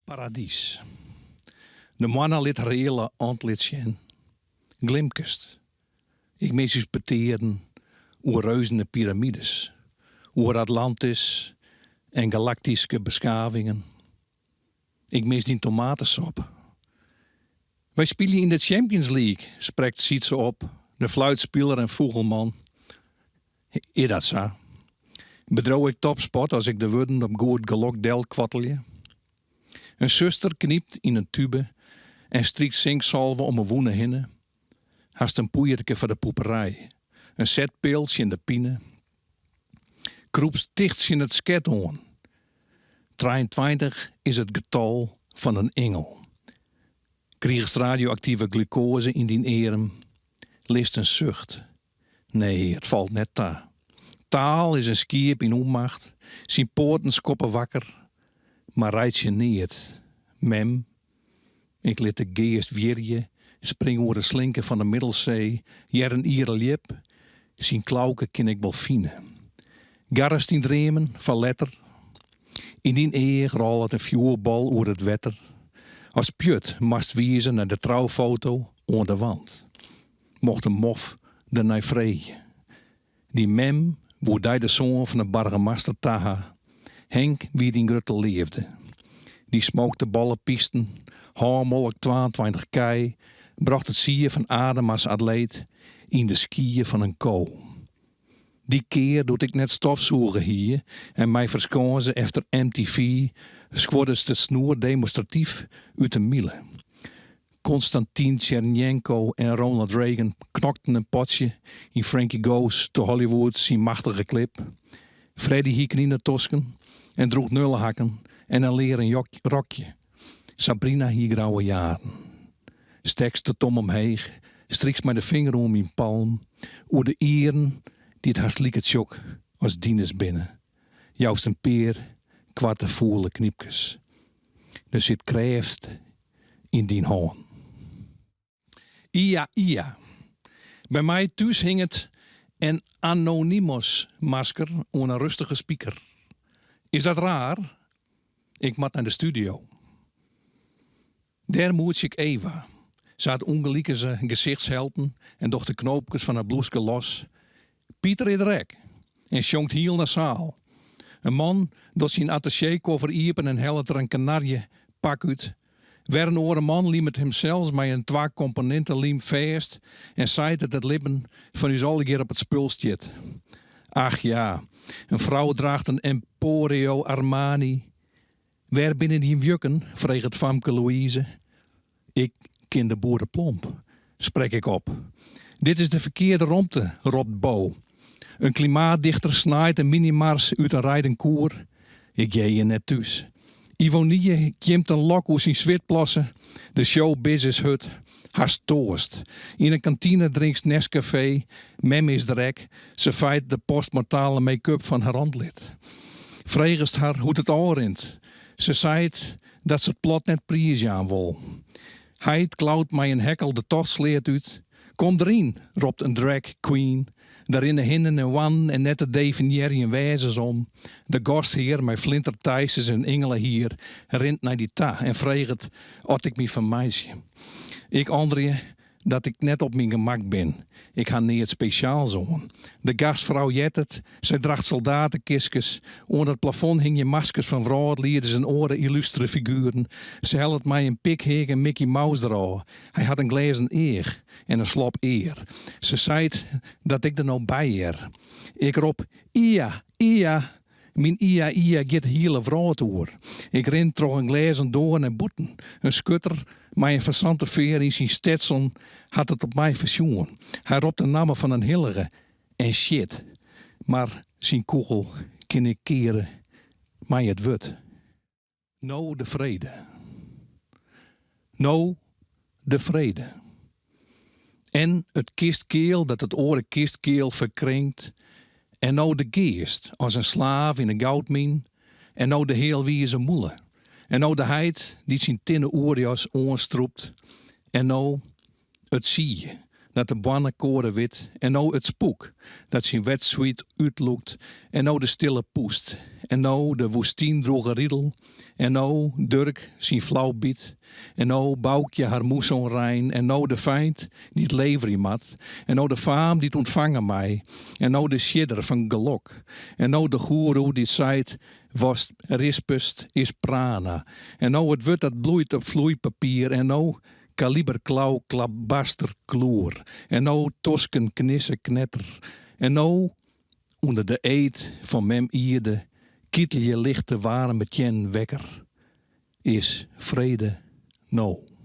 Paradies. De mannen literele ontlitschen. Glimkest. Ik mis eens beteren oer reuzende piramides. Oer Atlantis en galactische beschavingen. Ik mis die tomatensop. Wij spelen in de Champions League, spreekt Sietse op. De fluitspeler en vogelman. Is dat zo? Bedrouw ik topspot als ik de woorden op goed gelok del kwattelje? Een zuster kniept in een tube en striekt zinksalve om een woene hinnen. Haast een poeiertje voor de poeperij. Een zetpeeltje in de pine. Kroeps dicht in het skethoorn. 23 is het getal van een engel. Kriegst radioactieve glucose in die eren. List een zucht. Nee, het valt net ta. Taal is een skierp in onmacht. Zijn poorten skoppen wakker. Maar rijdt je neer. Mem, ik liet de geest wierje. Spring over de slinken van de Middelzee. Jaren iere lip. Zijn klauwen ken ik wel fine. Garrest in dremen van letter. In die eer rolt een vuurbal over het wetter. Als Pjut mast wijzen naar de trouwfoto onder de wand. Mocht een mof de naar vrije. Die mem, wo die de zoon van de burgemeester Taha. Henk wie die gruttel leefde. Die smookte ballenpisten, haarmolk 22 kei, bracht het zier van Adem als atleet in de skiën van een ko. Die keer doet ik net stofzoegen hier en mij verskozen efter MTV, squaddes de snoer demonstratief uit de miele. Konstantin Tchernenko en Ronald Reagan knokten een potje in Frankie Goes to Hollywood zijn machtige clip. Freddy hieken in de tosken en droeg nullenhakken en een leren rokje. Sabrina hier grauwe jaren. Stekste Tom omheeg, striks met de vinger om in palm. Oer de ieren die het haast liek het sjok als dieners binnen. Juist een peer, kwarte voele kniepkes. Er zit krijft in die hoorn. Ia. Bij mij thuis hing het een anonymous masker onder een rustige speaker. Is dat raar? Ik mat naar de studio. Daar moet ik Eva. Ze had ongelijke gezichtshelden en doch de knoopjes van haar bloeske los. Pieter in de rek en sjonkt heel nasaal. Een man dat zijn attaché-koffer iepen en helpt er een kanarje pak uit. Weer een oren man liemt hem zelfs met een 2 componenten liem vast en zei dat het lippen van u al een keer op het spul stiet. Ach ja, een vrouw draagt een Emporio Armani. Waar binnen die jukken, vreeg het famke Louise. Ik ken de boerenplomp, spreek ik op. Dit is de verkeerde romte, roept Bo. Een klimaatdichter snaait een minimars uit een rijdend koer. Ik je je net thuis. Ivonie kiemt een lok uit zijn zwitplassen. De showbusiness hut. Haast toost. In een kantine drinkt Nescafé. Mem is drek. Ze feit de postmortale make-up van haar handlid. Vregest haar hoe het oorint. Ze zei dat ze het plot net prijs aan wil. Hij klauwt mij een hekkel de tochtsleert uit. Kom erin, roept een drag queen. Daarin de hinnen en wan en net de definiëren wijzes om. De gastheer, mijn flintertijsers en engelen hier, rint naar die ta en vreegt of ik me van meisje. Ik André dat ik net op mijn gemak ben. Ik ga niet het speciaal zoen. De gastvrouw jet het, zij draagt soldatenkistjes. Onder het plafond hing je maskers van vrouwenlieders en oren illustere figuren. Ze helpt mij een pikheeg en Mickey Mouse eraan. Hij had een glazen eer en een slop eer. Ze zei dat ik er nou bij er. Ik roep, Ia. Mijn Ia get hele vrouw door. Ik ren toch een glazen door en boeten. Een skutter, met een versante veer in zijn stetson, had het op mij verzoen. Hij roept de naam van een hillige en shit. Maar zijn kogel kan ik keren, maar het wordt. Nou de vrede. Nou de vrede. En het kistkeel dat het oren kistkeel verkrinkt. En nou de geest als een slaaf in een goudmijn. En nou de heel wieze moele. En nou de heid die zijn tinnen oorjas onstroept. En nou het zie je dat de banne koren wit. En nou het spook, dat zijn wetsuit uitloekt. En nou de stille poest. En nou de woestiendroge riedel. En nou Dirk zijn flauw biet. En nou Boukje haar moes onrein. En nou de feind die het leveren mat. En nou de faam die het ontvangen mij. En nou de schidder van gelok. En nou de goeroe die zeit, was rispust is prana. En nou het wut dat bloeit op vloeipapier. En nou kaliber klauw klabaster kloer. En nou tosken knisse knetter. En nou onder de eed van mem ierde kietel je lichte warme tjen wekker. Is vrede nou.